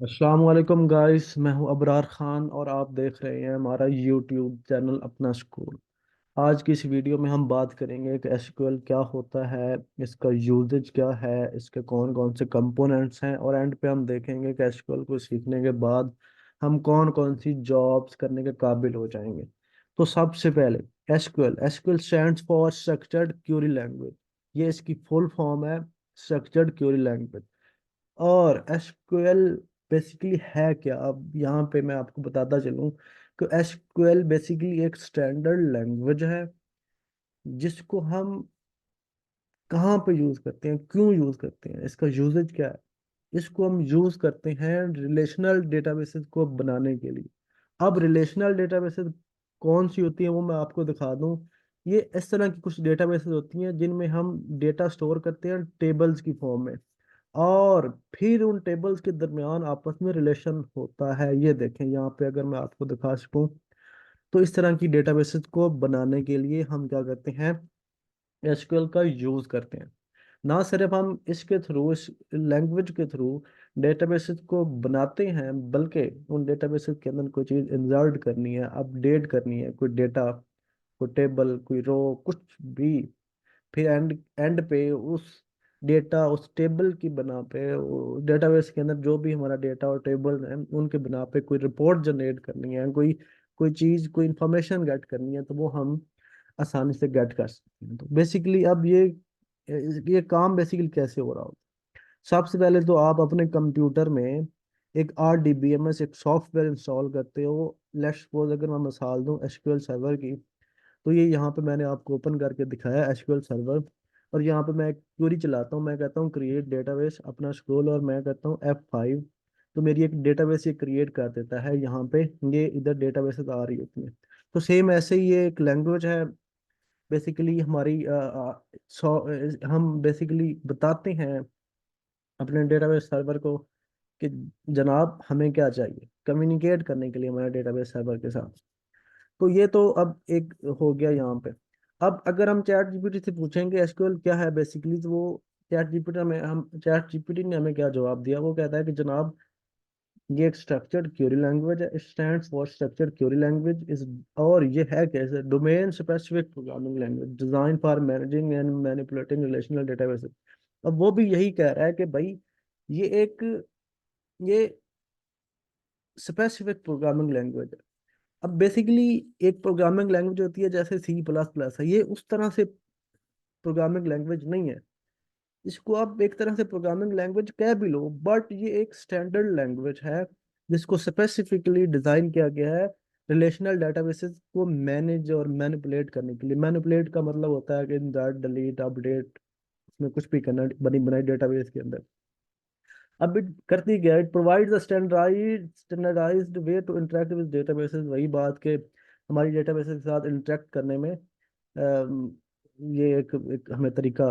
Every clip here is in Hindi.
अस्सलाम वालेकुम गाइस, मैं हूं अबरार खान और आप देख रहे हैं हमारा यूट्यूब चैनल अपना स्कूल। आज की इस वीडियो में हम बात करेंगे कि एसक्यूएल क्या होता है, इसका यूजेज क्या है, इसके कौन कौन से कंपोनेंट्स हैं और एंड पे हम देखेंगे कि एसक्यूएल को सीखने के बाद हम कौन कौन सी जॉब्स करने के काबिल हो जाएंगे। तो सबसे पहले SQL SQL stands for structured query language. ये इसकी फुल फॉर्म है, स्ट्रक्चर्ड क्वेरी लैंग्वेज। और एसक्यूएल बेसिकली है क्या, अब यहाँ पे मैं आपको बताता चलूँ कि एसक्यूएल बेसिकली एक स्टैंडर्ड लैंग्वेज है जिसको हम कहाँ पे यूज करते हैं, क्यों यूज करते हैं, इसका यूजेज क्या है। इसको हम यूज करते हैं रिलेशनल डेटाबेसेस को बनाने के लिए। अब रिलेशनल डेटाबेसेस कौन सी होती है वो मैं आपको दिखा दूं। ये इस तरह की कुछ डेटाबेसेस होती हैं जिनमें हम डेटा स्टोर करते हैं टेबल्स की फॉर्म में, और फिर उन टेबल्स के दरमियान आपस में रिलेशन होता है। ये देखें यहाँ पे, अगर मैं आपको दिखा सकूं तो इस तरह की डेटाबेसेस को बनाने के लिए हम क्या करते हैं, एसक्यूएल का यूज करते हैं। ना सिर्फ हम इसके थ्रू, इस लैंग्वेज के थ्रू डेटाबेसेस को बनाते हैं, बल्कि उन डेटाबेसेस के अंदर कोई चीज़ इंसर्ट करनी है, अपडेट करनी है, कोई डेटा, कोई टेबल, कोई रो, कुछ भी, फिर एंड एंड पे उस डेटा, उस टेबल की बना पे, डेटाबेस के अंदर जो भी हमारा डेटा और टेबल है उनके बना पे कोई रिपोर्ट जनरेट करनी है, कोई कोई चीज़, कोई इंफॉर्मेशन गेट करनी है, तो वो हम आसानी से गेट कर सकते हैं। तो बेसिकली अब ये काम बेसिकली कैसे हो रहा हो। सबसे पहले तो आप अपने कंप्यूटर में एक RDBMS एक सॉफ्टवेयर इंस्टॉल करते हो। लेट्स सपोज अगर मैं मिसाल दूं एसक्यूएल सर्वर की, तो ये यहाँ पे मैंने आपको ओपन करके दिखाया एसक्यूएल सर्वर। और यहाँ पे मैं एक क्वेरी चलाता हूँ, मैं कहता हूँ क्रिएट डेटाबेस अपना स्क्रॉल, और मैं कहता हूँ F5। तो मेरी एक डेटाबेस ये क्रिएट कर देता है यहाँ पे। ये इधर डेटाबेसेस आ रही होती हैं। तो सेम ऐसे ही ये एक लैंग्वेज है बेसिकली हमारी। हम बेसिकली बताते हैं अपने डेटाबेस सर्वर को कि जनाब हमें क्या चाहिए कम्युनिकेट करने के लिए हमारे डेटाबेस सर्वर के साथ। तो ये तो अब एक हो गया यहाँ पे। अब अगर हम चैट जीपीटी से पूछेंगे एसक्यूएल क्या है बेसिकली, तो वो चैट जीपीटी ने हमें क्या जवाब दिया, वो कहता है कि जनाब ये एक स्ट्रक्चर्ड क्वेरी लैंग्वेज है, stands for structured query language is. और ये है कैसे, domain specific programming language design for managing and manipulating relational databases. अब वो भी यही कह रहा है कि भाई ये एक ये स्पेसिफिक प्रोग्रामिंग लैंग्वेज है। अब बेसिकली एक प्रोग्रामिंग लैंग्वेज होती है जैसे C++ है, ये उस तरह से प्रोग्रामिंग लैंग्वेज नहीं है। इसको आप एक तरह से प्रोग्रामिंग लैंग्वेज कह भी लो, बट ये एक स्टैंडर्ड लैंग्वेज है जिसको स्पेसिफिकली डिजाइन किया गया है रिलेशनल डेटाबेसेस को मैनेज और मैनिपुलेट करने के लिए। मैनिपुलेट का मतलब होता है कि इंसर्ट, डिलीट, अपडेट, उसमें कुछ भी करना बनी बनाई डेटाबेस के अंदर। अब इट करती क्या, it provides a standardized way to interact with databases. वही बात के हमारी डेटाबेसेस के साथ इंटरेक्ट करने में ये एक हमें तरीका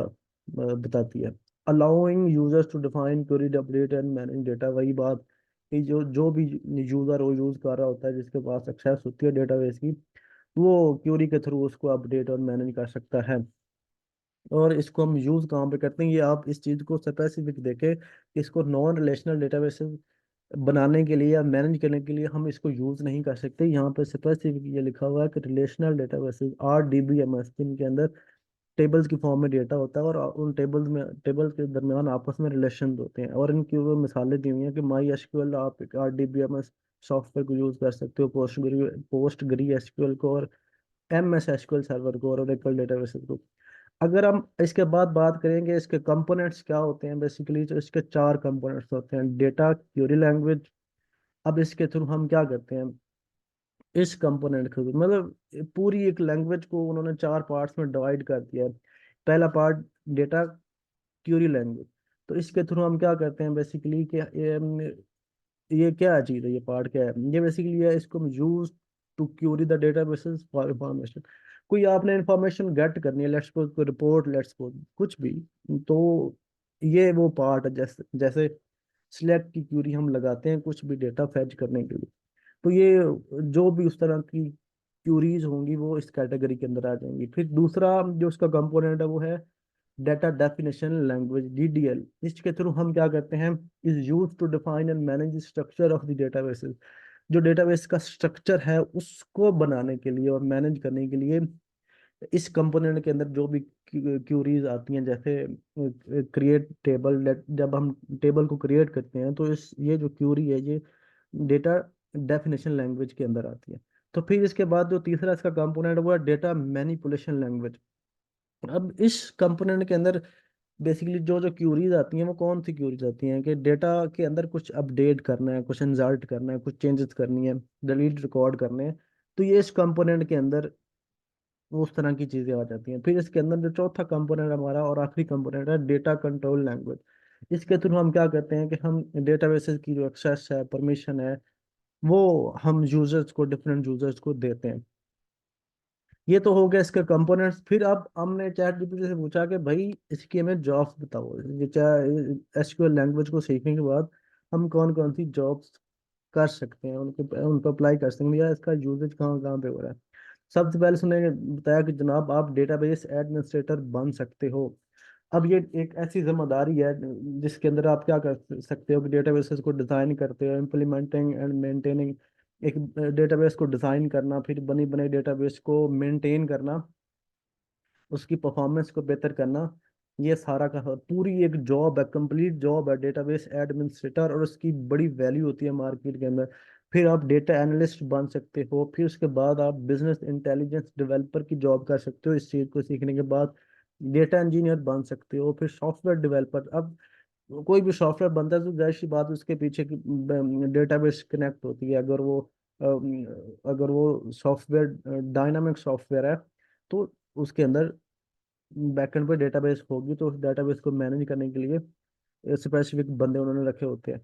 बताती है। Allowing users to define query, update and manage data. वही बात कि जो जो भी यूजर वो यूज कर रहा होता है, जिसके पास एक्सेस होती है डेटाबेस की, वो क्वेरी के थ्रू उसको अपडेट और मैनेज कर सकता है। और इसको हम यूज कहाँ पे करते हैं, ये आप इस चीज को स्पेसिफिक देखें कि इसको नॉन रिलेशनल डेटाबेसेस बनाने के लिए या मैनेज करने के लिए हम इसको यूज नहीं कर सकते। यहाँ पे स्पेसिफिक ये लिखा हुआ है कि रिलेशनल डेटाबेसेस RDBMS, जिनके अंदर टेबल्स की फॉर्म में डेटा होता है और उन टेबल्स के दरमियान आपस में रिलेशन होते हैं। और इनकी वो मिसालें दी हुई हैं कि माई एसक्यूएल, आप एक RDBMS सॉफ्टवेयर को यूज कर सकते हो, पोस्ट ग्री एसक्यूएल को, और MS एसक्यूएल सर्वर को, और ओरेकल डेटाबेसेस को। अगर हम इसके बाद बात करेंगे इसके कंपोनेंट्स क्या होते हैं बेसिकली, तो इसके चार कंपोनेंट्स होते हैं। डेटा क्वेरी लैंग्वेज, अब इसके थ्रू हम क्या करते हैं, इस कंपोनेंट के थ्रू मतलब पूरी एक लैंग्वेज को उन्होंने चार पार्ट्स में डिवाइड कर दिया है। पहला पार्ट डेटा क्वेरी लैंग्वेज। तो इसके थ्रू हम क्या करते हैं बेसिकली कि ये क्या चीज़ है, ये पार्ट क्या है, ये बेसिकली है इसको हम use to query the databases for information. कोई आपने इंफॉर्मेशन गेट करनी है, लेट्स सपोज कोई रिपोर्ट, लेट्स सपोज कुछ भी, तो ये वो पार्ट है। जैसे जैसे सिलेक्ट की क्यूरी हम लगाते हैं कुछ भी डेटा फैच करने के लिए, तो ये जो भी उस तरह की क्यूरीज होंगी वो इस कैटेगरी के अंदर आ जाएंगी। फिर दूसरा जो उसका कंपोनेंट है वो है डाटा डेफिनेशन लैंग्वेज डीडीएल, इसके थ्रू हम क्या करते हैं, is use to define and manage structure of the databases. जो डेटाबेस का स्ट्रक्चर है उसको बनाने के लिए और मैनेज करने के लिए इस कंपोनेंट के अंदर जो भी क्यूरीज आती हैं, जैसे क्रिएट टेबल, जब हम टेबल को क्रिएट करते हैं तो इस ये जो क्यूरी है ये डेटा डेफिनेशन लैंग्वेज के अंदर आती है। तो फिर इसके बाद जो तीसरा इसका कंपोनेंट वो है डेटा मैनिपुलेशन लैंग्वेज। अब इस कंपोनेंट के अंदर बेसिकली जो जो क्यूरीज आती हैं वो कौन सी क्यूरीज आती हैं कि डेटा के अंदर कुछ अपडेट करना है, कुछ इंसर्ट करना है, कुछ चेंजेस करनी है, डिलीट रिकॉर्ड करने हैं। तो ये इस कंपोनेंट के अंदर उस तरह की चीजें आ जाती हैं। फिर इसके अंदर जो चौथा कंपोनेंट हमारा और आखिरी कंपोनेंट है डेटा कंट्रोल लैंग्वेज। इसके थ्रू हम क्या करते हैं कि हम डेटाबेसेस की जो एक्सेस है, परमिशन है, वो हम यूजर्स को, डिफरेंट यूजर्स को देते हैं। ये तो हो गया इसके कंपोनेंट्स। फिर अब हमने चैट जीपीटी से पूछा कि भाई इसकी हमें जॉब्स बताओ, ये चाहे एसक्यूएल लैंग्वेज को सीखने के बाद हम कौन कौन सी जॉब्स कर सकते हैं, उनको अप्लाई कर सकते हैं, या इसका यूजेज कहाँ कहाँ पे हो रहा है। सबसे पहले उसने बताया कि जनाब आप डेटाबेस एडमिनिस्ट्रेटर बन सकते हो। अब ये एक ऐसी जिम्मेदारी है जिसके अंदर आप क्या कर सकते हो कि डेटाबेसेस को डिजाइन करते हो, इम्प्लीमेंटिंग एंड मेंटेनिंग, एक डेटाबेस को डिजाइन करना, फिर बनी बने डेटाबेस को मेंटेन करना, उसकी परफॉर्मेंस को बेहतर करना। ये सारा का पूरी एक जॉब है, कंप्लीट जॉब है डेटाबेस एडमिनिस्ट्रेटर, और उसकी बड़ी वैल्यू होती है मार्केट के अंदर। फिर आप डेटा एनालिस्ट बन सकते हो, फिर उसके बाद आप बिजनेस इंटेलिजेंस डेवलपर की जॉब कर सकते हो। इस चीज को सीखने के बाद डेटा इंजीनियर बन सकते हो, फिर सॉफ्टवेयर डेवलपर। अब कोई भी सॉफ्टवेयर बनता है तो जाहिर सी बात है उसके पीछे की डेटाबेस कनेक्ट होती है। अगर वो सॉफ्टवेयर डायनामिक सॉफ्टवेयर है तो उसके अंदर बैकएंड पे डेटाबेस होगी, तो उस डेटाबेस को मैनेज करने के लिए स्पेसिफिक बंदे उन्होंने रखे होते हैं।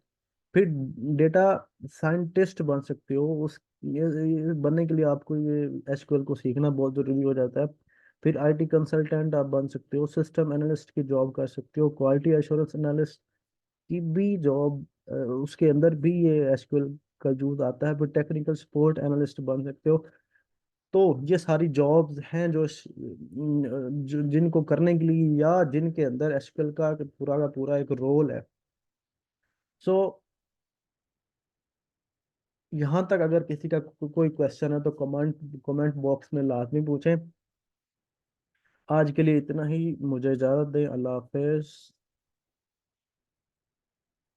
फिर डेटा साइंटिस्ट बन सकते हो, ये बनने के लिए आपको ये एसक्यूएल को सीखना बहुत जरूरी हो जाता है। फिर आईटी कंसल्टेंट आप बन सकते हो, सिस्टम एनालिस्ट की जॉब कर सकते हो, क्वालिटी एश्योरेंस एनालिस्ट की भी जॉब, उसके अंदर भी ये एसक्यूएल का यूज आता है। फिर टेक्निकल सपोर्ट एनालिस्ट बन सकते हो। तो ये सारी जॉब्स हैं जिनको करने के लिए या जिनके अंदर एसक्यूएल का पूरा एक रोल है। सो यहाँ तक अगर किसी का कोई क्वेश्चन है तो कमेंट कमेंट बॉक्स में लाजमी पूछें। आज के लिए इतना ही, मुझे इजाज़त दें। अल्लाह हाफिज।